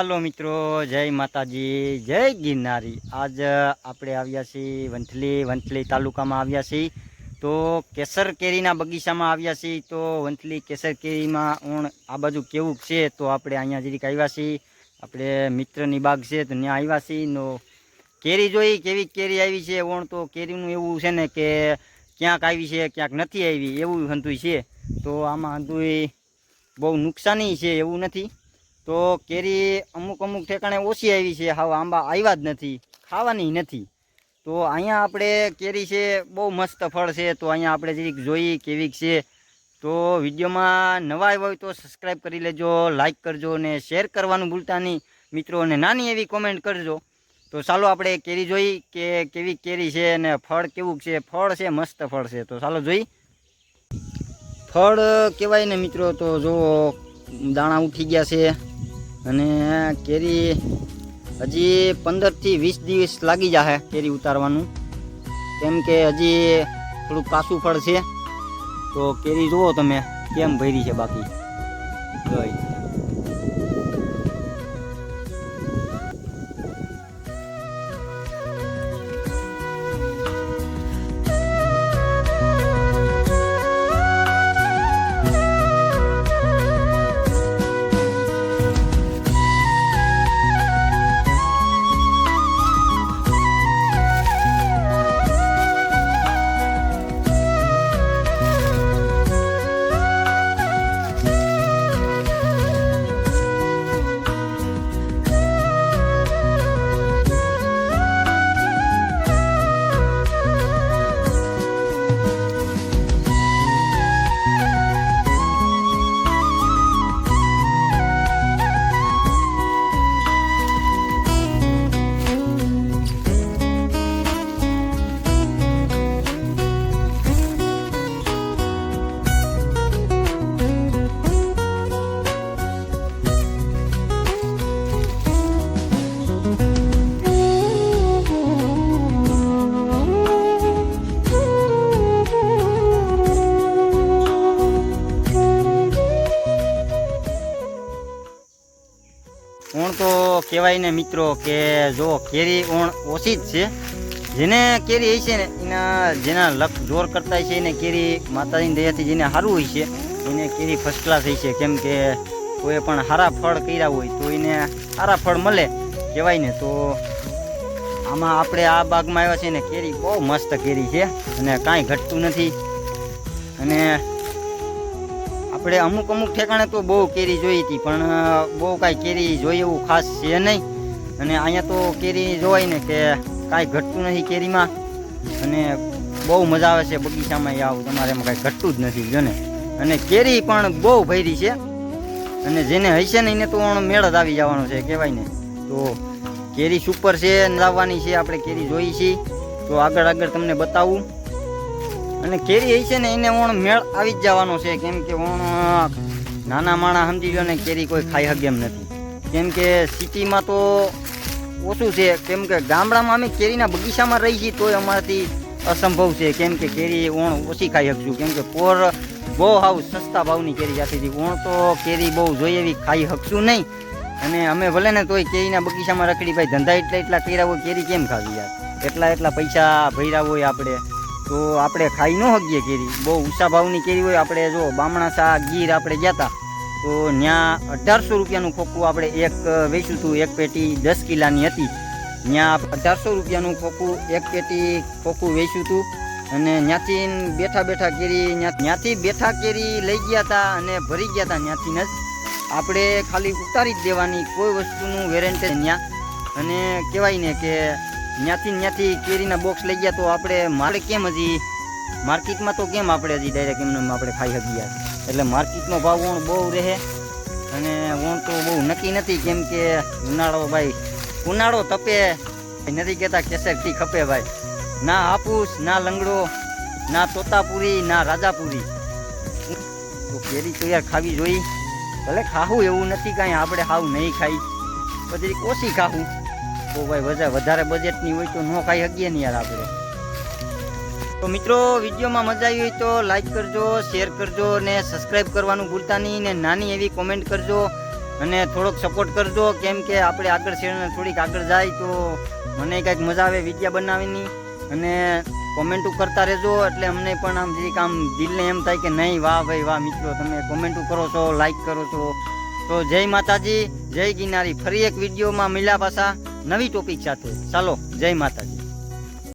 હાલો મિત્રો, જય માતાજી, જય ગિરનારી। આજ આપણે આવ્યા છીએ વંથલી તાલુકામાં આવ્યા છીએ। તો કેસર કેરીના બગીચામાં આવ્યા છીએ। તો વંથલી કેસર કેરીમાં ઓણ આ બાજુ કેવું છે તો આપણે અહીંયા જરીક આવ્યા છીએ। આપણે મિત્રની બાગ છે તો ત્યાં આવ્યા છીએ। નો કેરી જોઈ કેવી કેરી આવી છે। ઓણ તો કેરીનું એવું છે ને કે ક્યાંક આવી છે ક્યાંક નથી આવી એવું હંધુય છે। તો આમાં હંધુય બહુ નુકસાની છે એવું નથી। તો કેરી અમુક ઠેકાણે ઓછી આવી છે, હાવ આંબા આવ્યા જ નથી, ખાવાની નથી। તો અહીંયા આપણે કેરી છે બહુ મસ્ત ફળ છે। તો અહીંયા આપણે જરીક જોઈ કેવી છે। તો વિડીયોમાં નવા આવ્યા હોય તો સબસ્ક્રાઈબ કરી લેજો, લાઇક કરજો ને શેર કરવાનું ભૂલતા નહીં મિત્રો, અને નાની એવી કોમેન્ટ કરજો। તો ચાલો આપણે કેરી જોઈ કે કેવી કેરી છે અને ફળ કેવું છે। ફળ છે મસ્ત ફળ છે, તો ચાલો જોઈ। ફળ કહેવાય ને મિત્રો તો જો દાણા ઉઠી ગયા છે અને કેરી હજી 15 થી 20 દિવસ લાગી જશે કેરી ઉતારવાનું, કેમ કે હજી થોડુંક કાચું ફળ છે। તો કેરી જુઓ તમે કેમ ભરી છે બાકી જોઈ। ઓણ તો કહેવાય ને મિત્રો કે જો કેરી ઓણ ઓછી જ છે, જેને કેરી હોય છે ને એના જેના લક જોર કરતા હોય છે એને કેરી માતાજીની દયાથી જેને સારું હોય છે એને કેરી ફર્સ્ટ ક્લાસ હોય છે। કેમ કે કોઈ પણ સારા ફળ કર્યા હોય તો એને સારા ફળ મળે કહેવાય ને। તો આમાં આપણે આ બાગમાં આવ્યા છે ને કેરી બહુ મસ્ત કેરી છે અને કાંઈ ઘટતું નથી। અને આપણે અમુક ઠેકાણે તો બહુ કેરી જોઈ હતી પણ બહુ કાંઈ કેરી જોઈ એવું ખાસ છે નહીં। અને અહીંયા તો કેરી જોવાય ને કે કાંઈ ઘટતું નથી કેરીમાં, અને બહુ મજા આવે છે બગીચામાં આવું, તમારે એમાં કાંઈ ઘટતું જ નથી જો ને। અને કેરી પણ બહુ ભરી છે, અને જેને હશે ને એને તો મેળ જ આવી જવાનો છે કહેવાય ને। તો કેરી સુપર છે, લાવવાની છે આપણે કેરી જોઈ છીએ તો આગળ તમને બતાવું। અને કેરી હશે ને એને ઓણ મેળ આવી જ જવાનો છે, કેમ કે ઓણ નાના માણા સમજી લો ને કેરી કોઈ ખાઈ શકે એમ નથી। કેમ કે સિટીમાં તો ઓછું છે, કેમ કે ગામડામાં અમે કેરીના બગીચામાં રહી છીએ તોય અમારાથી અસંભવ છે, કેમ કે કેરી ઓણ ઓછી ખાઈ શકશું, કેમ કે પોર બહુ હાવ સસ્તા ભાવની કેરી જતી હતી। ઓણ તો કેરી બહુ જોઈએ એવી ખાઈ શકશું નહીં। અને અમે ભલે ને તોય કેરીના બગીચામાં રખડી ભાઈ ધંધા એટલા કર્યા હોય કેરી કેમ ખાવી યાર, એટલા પૈસા ભર્યા હોય આપણે તો આપણે ખાઈ ન શકીએ કેરી, બહુ ઊંચા ભાવની કેરી હોય। આપણે જો બામણાસા ગીર આપણે ગયા હતા તો ત્યાં 1800 રૂપિયાનું ખોખું આપણે એક વેચ્યું હતું, એક પેટી 10 કિલાની હતી, ત્યાં 1800 રૂપિયાનું ખોખું એક પેટી ખોખું વેચ્યું હતું। અને ત્યાંથી બેઠા કેરી ત્યાંથી બેઠા કેરી લઈ ગયા હતા અને ભરી ગયા હતા ત્યાંથી જ, આપણે ખાલી ઉતારી જ દેવાની, કોઈ વસ્તુનું વેરેન્ટી ત્યાં। અને કહેવાય ને કે ત્યાંથી કેરીના બોક્સ લઈ ગયા તો આપણે કેમ હજી માર્કેટમાં તો કેમ આપણે હજી ડાયરેક્ટ એમને આપણે ખાઈ શકીએ, એટલે માર્કેટનો ભાવ ઓણ બહુ રહે અને ઓણ તો બહુ નક્કી નથી। કેમ કે ઉનાળો તપે નથી કહેતા કેસરથી ખપે ભાઈ, ના હાપુસ ના લંગડો ના તોતાપુરી ના રાજાપુરી, તો કેરી તો યાર ખાવી જોઈ। ભલે ખાવું એવું નથી કાંઈ આપણે હાવ નહીં ખાઈ, પછી ઓછી ખાવું તો ભાઈ વધારે બજેટની હોય તો ન ખાઈ શકીએ ને યાર આપણે। તો મિત્રો વિડીયોમાં મજા આવી હોય તો લાઈક કરજો, શેર કરજો ને સબસ્ક્રાઈબ કરવાનું ભૂલતા નહીં, ને નાની એવી કોમેન્ટ કરજો અને થોડોક સપોર્ટ કરજો, કેમ કે આપણે આગળ ચેનલ થોડીક આગળ જાય તો મને કંઈક મજા આવે વિડીયો બનાવીની. અને કોમેન્ટો કરતા રહેજો, એટલે અમને પણ આમ જરીક આમ દિલને એમ થાય કે નહીં વાહ ભાઈ વાહ મિત્રો, તમે કોમેન્ટો કરો છો, લાઈક કરો છો. તો જય માતાજી, જય ગિરનારી. ફરી એક વિડીયોમાં મળ્યા પાછા નવી ટોપિક સાથે. ચાલો, જય માતાજી.